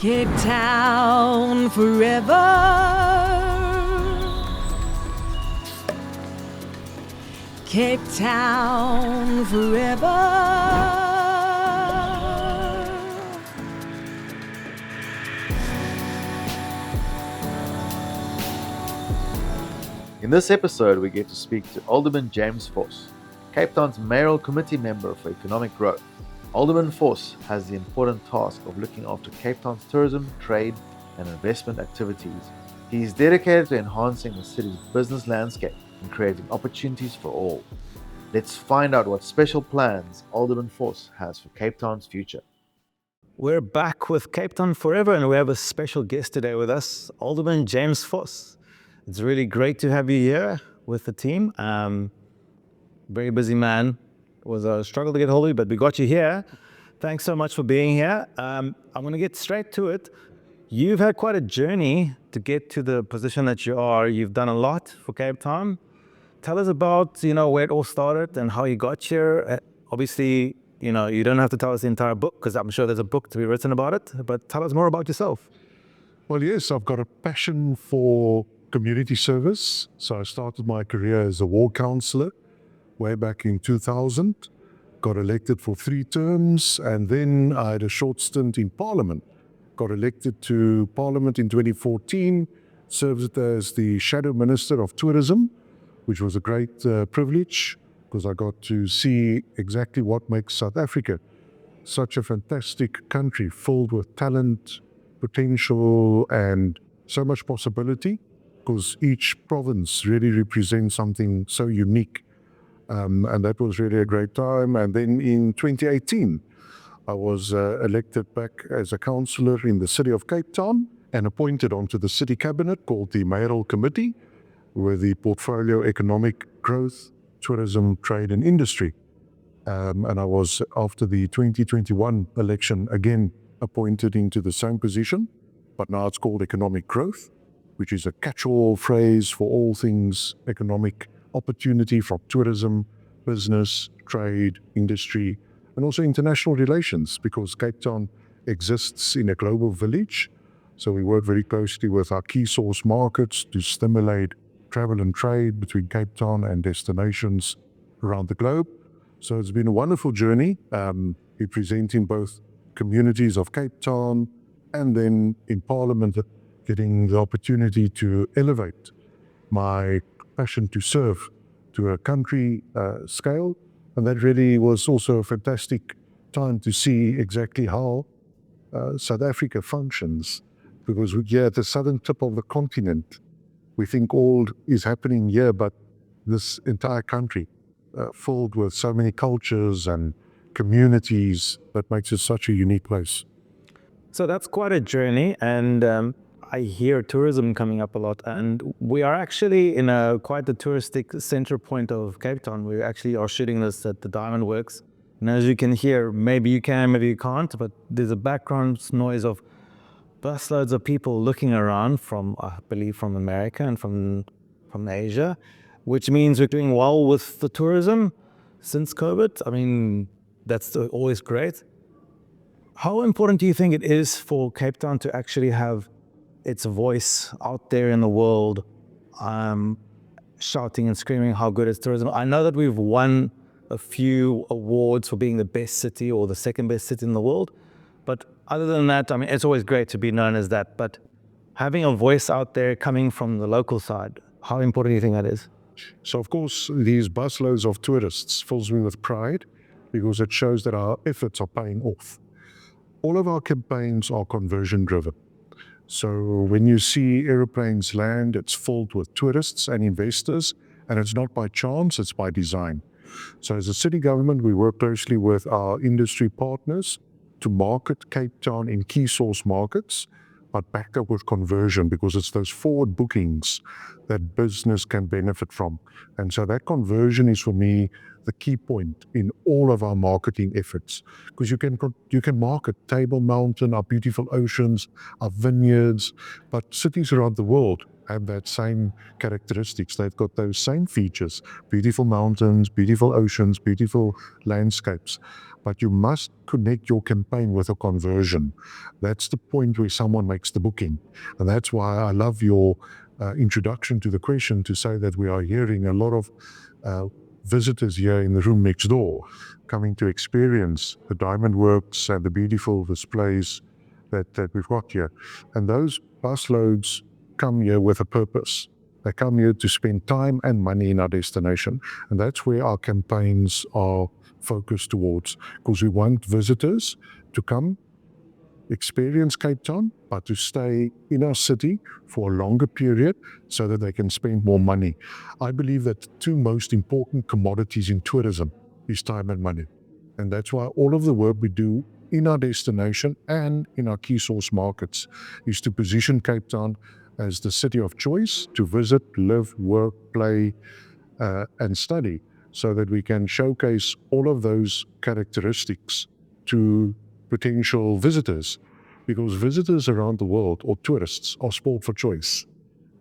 Cape Town forever. Cape Town forever. In this episode, we get to speak to Alderman James Vos, Cape Town's Mayoral Committee Member for Economic Growth. Alderman Vos has the important task of looking after Cape Town's tourism, trade, and investment activities. He is dedicated to enhancing the city's business landscape and creating opportunities for all. Let's find out what special plans Alderman Vos has for Cape Town's future. We're back with Cape Town Forever, and we have a special guest today with us, Alderman James Vos. It's really great to have you here with the team. Very busy man. It was a struggle to get hold of you, but we got you here. Thanks so much for being here. I'm going to get straight to it. You've had quite a journey to get to the position that you are. You've done a lot for Cape Town. Tell us about, where it all started and how you got here. Obviously, you don't have to tell us the entire book because I'm sure there's a book to be written about it, but tell us more about yourself. Well, yes, I've got a passion for community service. So I started my career as a ward councillor way back in 2000, got elected for 3 terms, and then I had a short stint in Parliament. Got elected to Parliament in 2014, served as the Shadow Minister of Tourism, which was a great privilege because I got to see exactly what makes South Africa such a fantastic country filled with talent, potential, and so much possibility, because each province really represents something so unique. And that was really a great time. And then in 2018, I was elected back as a councillor in the city of Cape Town and appointed onto the city cabinet called the Mayoral Committee with the portfolio economic growth, tourism, trade and industry. And I was, after the 2021 election, again appointed into the same position, but now it's called economic growth, which is a catch-all phrase for all things economic opportunity from tourism, business, trade, industry, and also international relations, because Cape Town exists in a global village. So we work very closely with our key source markets to stimulate travel and trade between Cape Town and destinations around the globe. So it's been a wonderful journey, representing both communities of Cape Town and then in Parliament, getting the opportunity to elevate my passion to serve to a country scale. And that really was also a fantastic time to see exactly how South Africa functions, because we're at the southern tip of the continent. We think all is happening here, but this entire country filled with so many cultures and communities that makes it such a unique place. So that's quite a journey, and I hear tourism coming up a lot, and we are actually in quite the touristic center point of Cape Town. We actually are shooting this at the Diamond Works, and as you can hear, maybe you can, maybe you can't, but there's a background noise of busloads of people looking around from, I believe, from America and from Asia, which means we're doing well with the tourism since COVID. I mean, that's always great. How important do you think it is for Cape Town to actually have its voice out there in the world, shouting and screaming how good is tourism? I know that we've won a few awards for being the best city or the second best city in the world, but other than that, I mean, it's always great to be known as that, but having a voice out there coming from the local side, how important do you think that is? So of course, these busloads of tourists fills me with pride, because it shows that our efforts are paying off. All of our campaigns are conversion driven. So when you see aeroplanes land, it's filled with tourists and investors, and it's not by chance, it's by design. So as a city government, we work closely with our industry partners to market Cape Town in key source markets, but backed up with conversion, because it's those forward bookings that business can benefit from. And so that conversion is, for me, the key point in all of our marketing efforts, because you can market Table Mountain, our beautiful oceans, our vineyards, but cities around the world have that same characteristics. They've got those same features, beautiful mountains, beautiful oceans, beautiful landscapes. But you must connect your campaign with a conversion. That's the point where someone makes the booking. And that's why I love your introduction to the question, to say that we are hearing a lot of visitors here in the room next door coming to experience the diamond works and the beautiful displays that we've got here. And those busloads come here with a purpose. They come here to spend time and money in our destination. And that's where our campaigns are focused towards, because we want visitors to come experience Cape Town, but to stay in our city for a longer period so that they can spend more money. I believe that the two most important commodities in tourism is time and money. And that's why all of the work we do in our destination and in our key source markets is to position Cape Town as the city of choice to visit, live, work, play, and study, so that we can showcase all of those characteristics to potential visitors, because visitors around the world, or tourists, are spoiled for choice.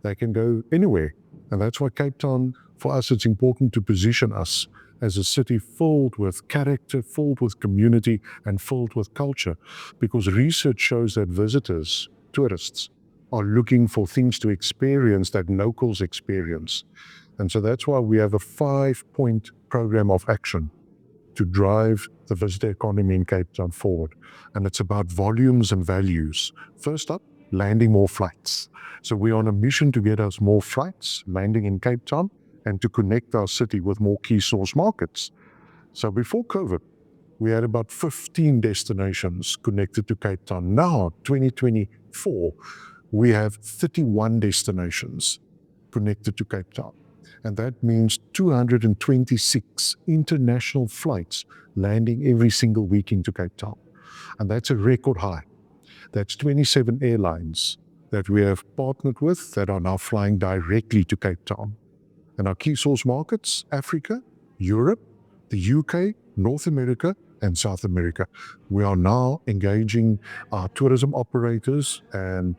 They can go anywhere. And that's why Cape Town, for us, it's important to position us as a city filled with character, filled with community, and filled with culture. Because research shows that visitors, tourists, are looking for things to experience that locals experience. And so that's why we have a 5-point program of action to drive the visitor economy in Cape Town forward. And it's about volumes and values. First up, landing more flights. So we're on a mission to get us more flights landing in Cape Town and to connect our city with more key source markets. So before COVID, we had about 15 destinations connected to Cape Town. Now, 2024, we have 31 destinations connected to Cape Town. And that means 226 international flights landing every single week into Cape Town. And that's a record high. That's 27 airlines that we have partnered with that are now flying directly to Cape Town. And our key source markets, Africa, Europe, the UK, North America, and South America. We are now engaging our tourism operators and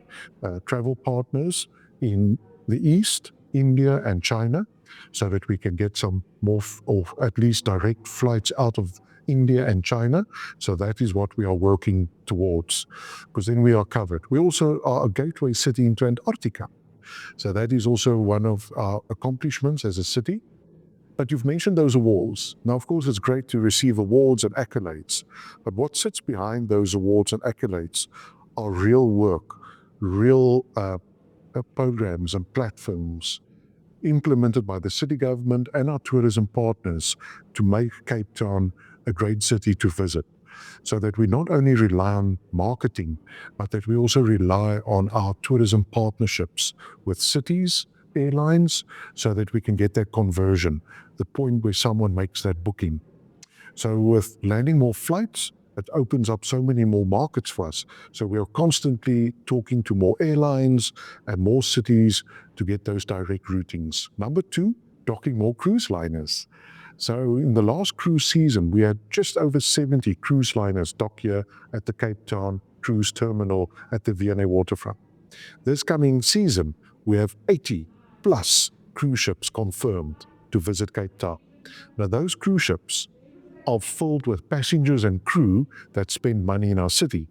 travel partners in the East, India and China, so that we can get some more, or at least direct flights out of India and China. So that is what we are working towards, because then we are covered. We also are a gateway city into Antarctica. So that is also one of our accomplishments as a city. But you've mentioned those awards. Now, of course, it's great to receive awards and accolades, but what sits behind those awards and accolades are real work, real programs and platforms implemented by the city government and our tourism partners to make Cape Town a great city to visit, so that we not only rely on marketing, but that we also rely on our tourism partnerships with cities, airlines, so that we can get that conversion, the point where someone makes that booking. So with landing more flights, it opens up so many more markets for us. So we are constantly talking to more airlines and more cities to get those direct routings. Number 2, docking more cruise liners. So in the last cruise season, we had just over 70 cruise liners dock here at the Cape Town Cruise Terminal at the V&A Waterfront. This coming season, we have 80 plus cruise ships confirmed to visit Cape Town. Now those cruise ships are filled with passengers and crew that spend money in our city.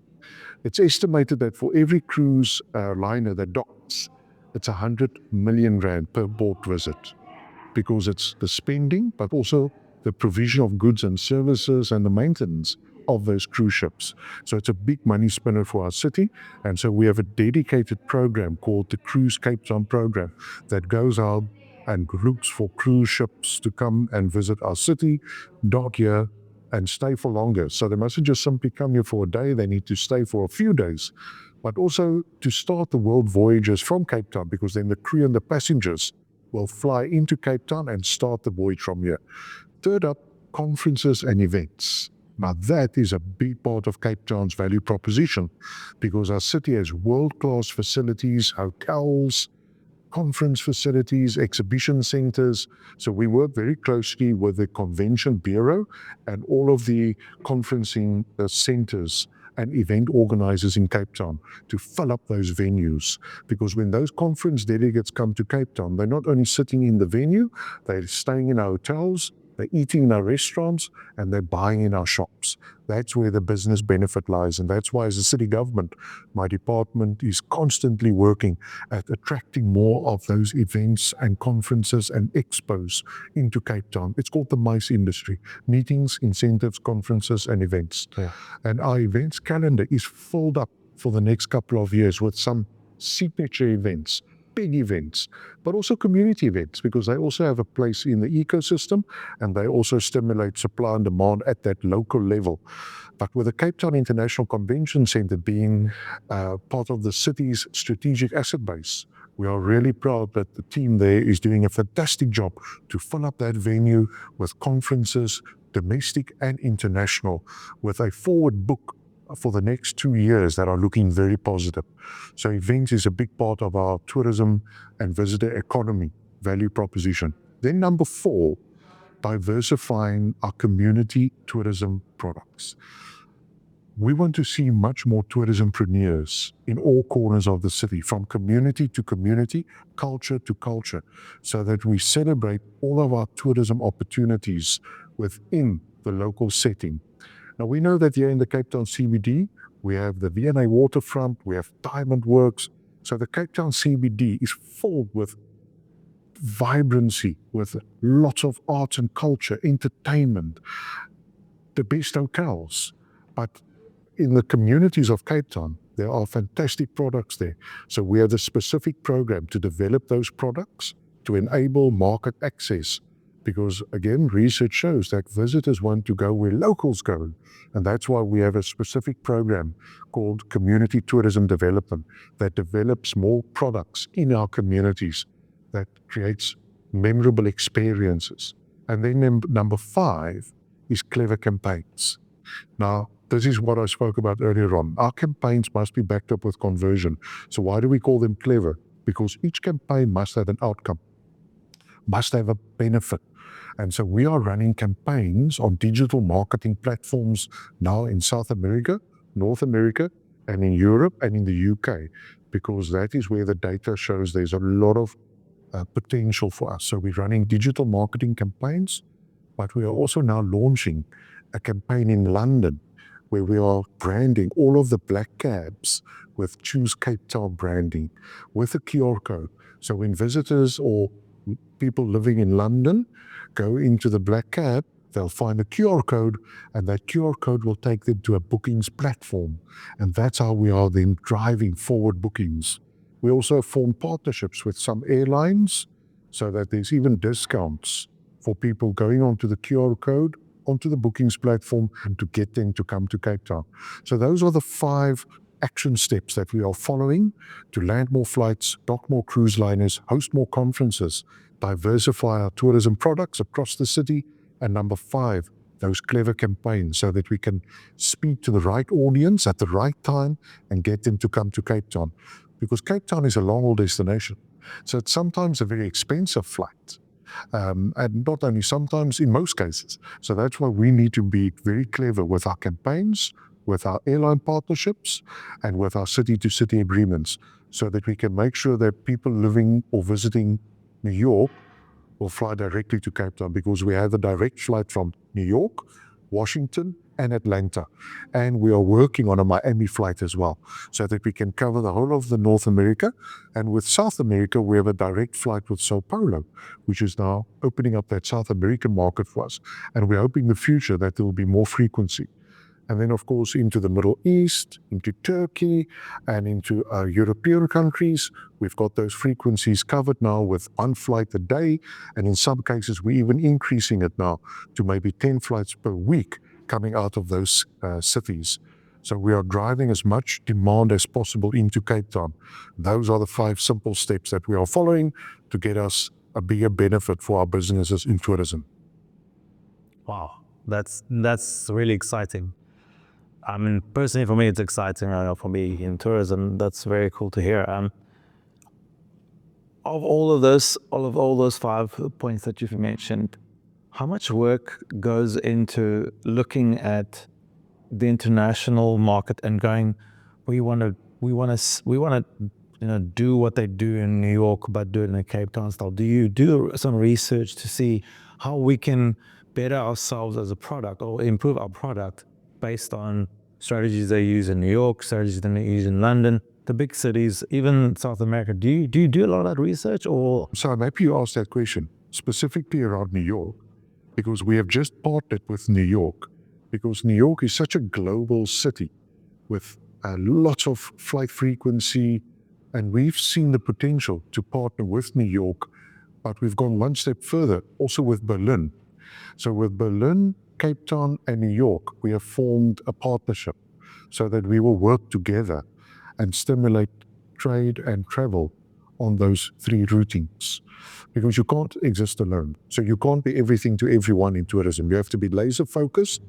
It's estimated that for every cruise liner that docks, it's 100 million rand per port visit, because it's the spending, but also the provision of goods and services and the maintenance of those cruise ships. So it's a big money spinner for our city. And so we have a dedicated program called the Cruise Cape Town program that goes out and looks for cruise ships to come and visit our city, dock here, and stay for longer. So they mustn't just simply come here for a day, they need to stay for a few days, but also to start the world voyages from Cape Town, because then the crew and the passengers will fly into Cape Town and start the voyage from here. Third up, conferences and events. Now that is a big part of Cape Town's value proposition, because our city has world-class facilities, hotels, conference facilities, exhibition centers. So we work very closely with the Convention Bureau and all of the conferencing centers and event organizers in Cape Town to fill up those venues. Because when those conference delegates come to Cape Town, they're not only sitting in the venue, they're staying in our hotels, they're eating in our restaurants, and they're buying in our shops. That's where the business benefit lies. And that's why, as a city government, my department is constantly working at attracting more of those events and conferences and expos into Cape Town. It's called the MICE industry: meetings, incentives, conferences, and events. Yeah. And our events calendar is filled up for the next couple of years with some signature events, big events, but also community events, because they also have a place in the ecosystem and they also stimulate supply and demand at that local level. But with the Cape Town International Convention Centre being part of the city's strategic asset base, we are really proud that the team there is doing a fantastic job to fill up that venue with conferences, domestic and international, with a forward book for the next 2 years that are looking very positive. So events is a big part of our tourism and visitor economy value proposition. Then number 4, diversifying our community tourism products. We want to see much more tourismpreneurs in all corners of the city, from community to community, culture to culture, so that we celebrate all of our tourism opportunities within the local setting. Now, we know that here in the Cape Town CBD, we have the V&A waterfront, we have Diamond Works. So the Cape Town CBD is full with vibrancy, with lots of arts and culture, entertainment, the best hotels. But in the communities of Cape Town, there are fantastic products there. So we have a specific program to develop those products to enable market access. Because again, research shows that visitors want to go where locals go. And that's why we have a specific program called Community Tourism Development that develops more products in our communities, that creates memorable experiences. And then number 5 is clever campaigns. Now, this is what I spoke about earlier on. Our campaigns must be backed up with conversion. So why do we call them clever? Because each campaign must have an outcome, must have a benefit. And so we are running campaigns on digital marketing platforms now in South America, North America, and in Europe and in the UK, because that is where the data shows there's a lot of potential for us. So we're running digital marketing campaigns, but we are also now launching a campaign in London where we are branding all of the black cabs with Choose Cape Town branding with a QR code. So when visitors or people living in London go into the black cab, they'll find a QR code, and that QR code will take them to a bookings platform. And that's how we are then driving forward bookings. We also form partnerships with some airlines so that there's even discounts for people going onto the QR code, onto the bookings platform, and to get them to come to Cape Town. So those are the 5 action steps that we are following to land more flights, dock more cruise liners, host more conferences, diversify our tourism products across the city, and number 5, those clever campaigns so that we can speak to the right audience at the right time and get them to come to Cape Town. Because Cape Town is a long-haul destination. So it's sometimes a very expensive flight. And not only sometimes, in most cases. So that's why we need to be very clever with our campaigns, with our airline partnerships, and with our city-to-city agreements, so that we can make sure that people living or visiting New York will fly directly to Cape Town, because we have a direct flight from New York, Washington, and Atlanta. And we are working on a Miami flight as well, so that we can cover the whole of the North America. And with South America, we have a direct flight with Sao Paulo, which is now opening up that South American market for us. And we're hoping in the future that there will be more frequency. And then, of course, into the Middle East, into Turkey, and into European countries. We've got those frequencies covered now with 1 flight a day. And in some cases, we're even increasing it now to maybe 10 flights per week coming out of those cities. So we are driving as much demand as possible into Cape Town. Those are the 5 simple steps that we are following to get us a bigger benefit for our businesses in tourism. Wow, that's really exciting. I mean, personally, for me, it's exciting. I know for me in tourism, that's very cool to hear. Of all of those 5 points that you've mentioned, how much work goes into looking at the international market and going, we want to do what they do in New York, but do it in a Cape Town style? Do you do some research to see how we can better ourselves as a product or improve our product based on strategies they use in New York, strategies they use in London, the big cities, even South America? Do you do a lot of that research, or? So I'm happy you asked that question, specifically around New York, because we have just partnered with New York, because New York is such a global city with lots of flight frequency, and we've seen the potential to partner with New York, but we've gone one step further, also with Berlin. So with Berlin, Cape Town, and New York, we have formed a partnership so that we will work together and stimulate trade and travel on those three routings, because you can't exist alone. So you can't be everything to everyone in tourism. You have to be laser focused,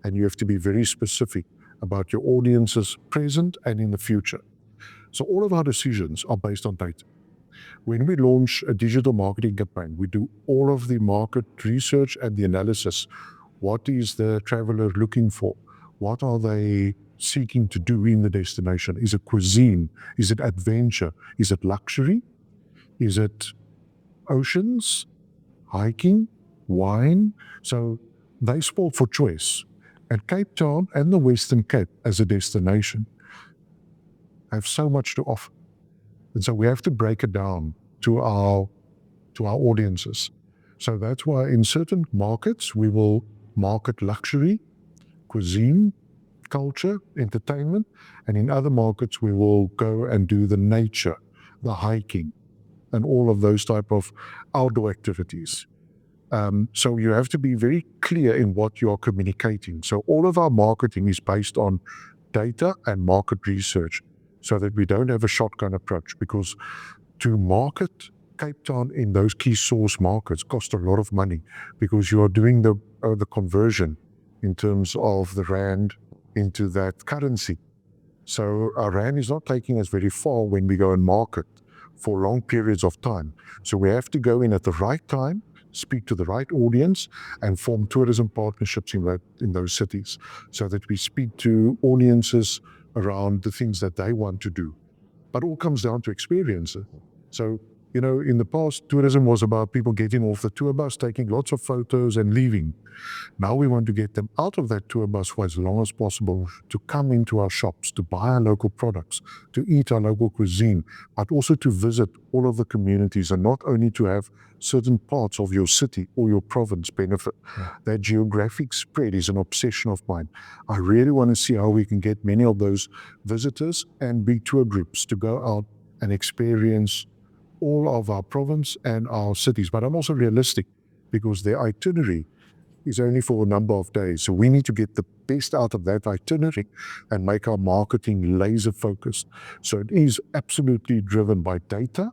and you have to be very specific about your audiences present and in the future. So all of our decisions are based on data. When we launch a digital marketing campaign, we do all of the market research and the analysis. What is the traveler looking for? What are they seeking to do in the destination? Is it cuisine? Is it adventure? Is it luxury? Is it oceans, hiking, wine? So they sport for choice. And Cape Town and the Western Cape as a destination have so much to offer. And so we have to break it down to our audiences. So that's why in certain markets, we will market luxury, cuisine, culture, entertainment, and in other markets, we will go and do the nature, the hiking, and all of those type of outdoor activities. So you have to be very clear in what you are communicating. So all of our marketing is based on data and market research, so that we don't have a shotgun approach, because to market Cape Town in those key source markets cost a lot of money, because you are doing the conversion in terms of the rand into that currency. So our rand is not taking us very far when we go and market for long periods of time. So we have to go in at the right time, speak to the right audience, and form tourism partnerships in those cities, so that we speak to audiences around the things that they want to do. But all comes down to experiences. So, in the past, tourism was about people getting off the tour bus, taking lots of photos and leaving. Now we want to get them out of that tour bus for as long as possible, to come into our shops, to buy our local products, to eat our local cuisine, but also to visit all of the communities, and not only to have certain parts of your city or your province benefit. That geographic spread is an obsession of mine. I really want to see how we can get many of those visitors and big tour groups to go out and experience all of our province and our cities. But I'm also realistic, because their itinerary is only for a number of days. So we need to get the best out of that itinerary and make our marketing laser focused. So it is absolutely driven by data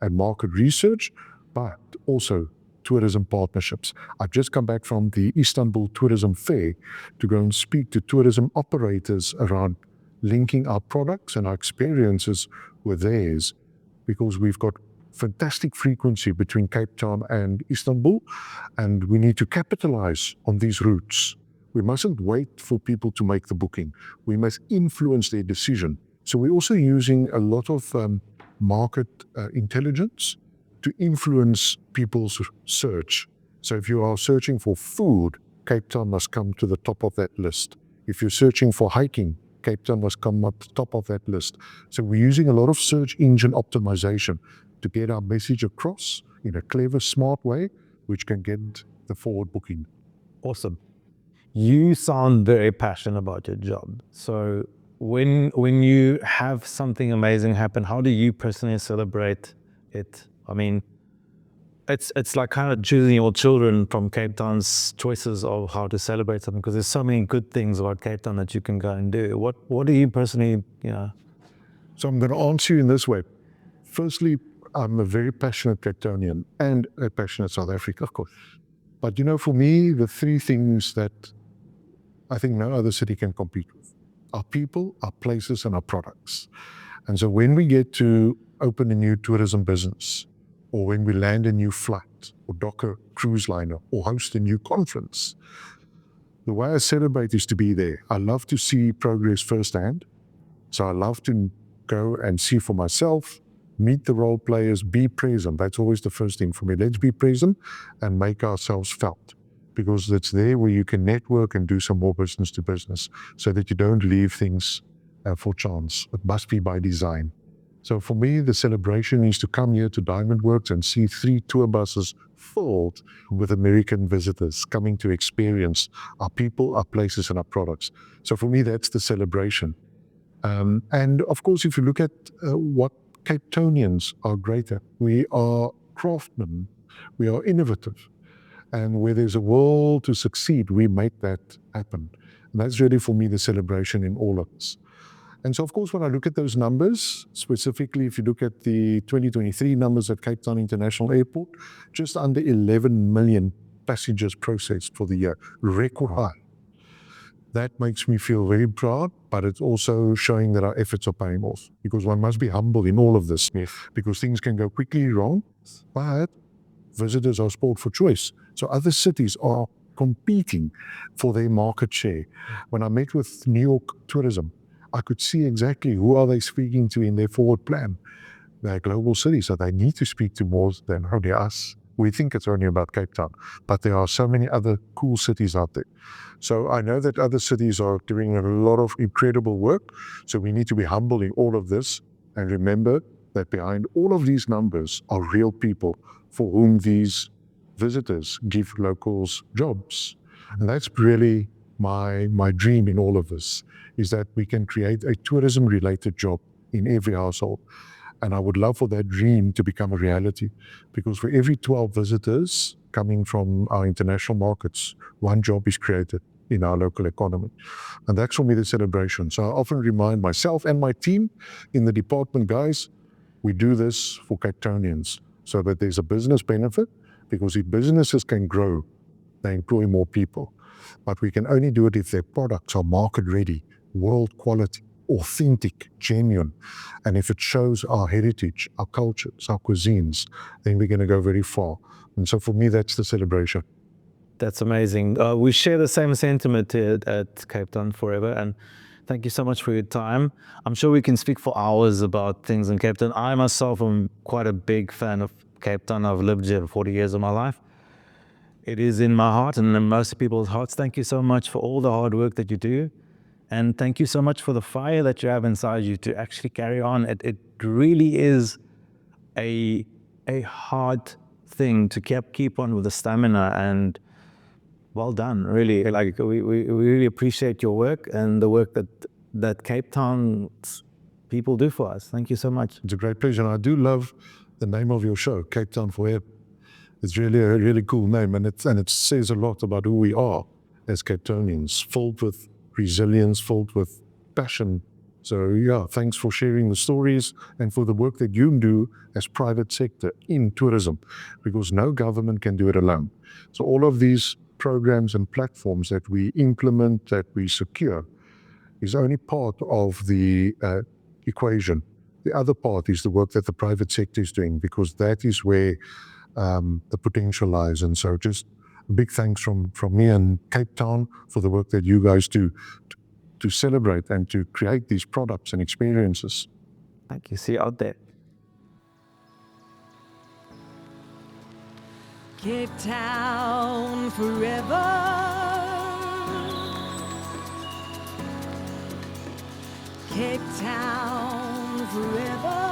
and market research, but also tourism partnerships. I've just come back from the Istanbul Tourism Fair to go and speak to tourism operators around linking our products and our experiences with theirs, because we've got fantastic frequency between Cape Town and Istanbul, and we need to capitalize on these routes. We mustn't wait for people to make the booking. We must influence their decision. So we're also using a lot of market intelligence to influence people's search. So if you are searching for food, Cape Town must come to the top of that list. If you're searching for hiking, Cape Town must come up the top of that list. So we're using a lot of search engine optimization to get our message across in a clever, smart way, which can get the forward booking. Awesome. You sound very passionate about your job. So when you have something amazing happen, how do you personally celebrate it? I mean, it's like kind of choosing your children from Cape Town's choices of how to celebrate something, because there's so many good things about Cape Town that you can go and do. What do you personally, So I'm going to answer you in this way. Firstly, I'm a very passionate Cape Townian and a passionate South African, of course. But for me, the three things that I think no other city can compete with are people, our places, and our products. And so when we get to open a new tourism business, or when we land a new flight, or dock a cruise liner, or host a new conference, The way I celebrate is to be there. I love to see progress firsthand. So I love to go and see for myself, meet the role players, be present. That's always the first thing for me. Let's be present and make ourselves felt, because it's there where you can network and do some more business to business so that you don't leave things for chance. It must be by design. So for me, the celebration is to come here to Diamond Works and see 3 tour buses filled with American visitors coming to experience our people, our places, and our products. So for me, that's the celebration. And of course, if you look at what Cape Townians are great at, we are craftsmen, we are innovative. And where there's a will to succeed, we make that happen. And that's really, for me, the celebration in all of us. And so, of course, when I look at those numbers, specifically if you look at the 2023 numbers at Cape Town International Airport, just under 11 million passengers processed for the year, record high. That makes me feel very proud, but it's also showing that our efforts are paying off, because one must be humble in all of this, because things can go quickly wrong, but visitors are sport for choice. So other cities are competing for their market share. When I met with New York Tourism, I could see exactly who are they speaking to in their forward plan. They're global cities, so they need to speak to more than only us. We think it's only about Cape Town, but there are so many other cool cities out there. So I know that other cities are doing a lot of incredible work, so we need to be humble in all of this and remember that behind all of these numbers are real people for whom these visitors give locals jobs. And that's really my dream in all of this, is that we can create a tourism-related job in every household. And I would love for that dream to become a reality, because for every 12 visitors coming from our international markets, 1 job is created in our local economy. And that's for me the celebration. So I often remind myself and my team in the department, guys, we do this for Cape Townians so that there's a business benefit, because if businesses can grow, they employ more people. But we can only do it if their products are market ready, world quality, authentic, genuine. And if it shows our heritage, our cultures, our cuisines, then we're going to go very far. And so for me, that's the celebration. That's amazing. We share the same sentiment here at Cape Town Forever, and thank you so much for your time. I'm sure we can speak for hours about things in Cape Town. I myself am quite a big fan of Cape Town. I've lived here for 40 years of my life. It is in my heart and in most people's hearts. Thank you so much for all the hard work that you do. And thank you so much for the fire that you have inside you to actually carry on. It really is a hard thing to keep on with the stamina, and well done, really. Like we really appreciate your work and the work that Cape Town's people do for us. Thank you so much. It's a great pleasure. And I do love the name of your show, Cape Town Forever. It's really a really cool name, and it says a lot about who we are as Cape Townians, filled with resilience, filled with passion. So yeah, thanks for sharing the stories and for the work that you do as private sector in tourism, because no government can do it alone. So all of these programs and platforms that we implement, that we secure, is only part of the equation. The other part is the work that the private sector is doing, because that is where the potential lies. And so just a big thanks from me and Cape Town for the work that you guys do to celebrate and to create these products and experiences. Thank you. See you out there. Cape Town forever. Cape Town forever.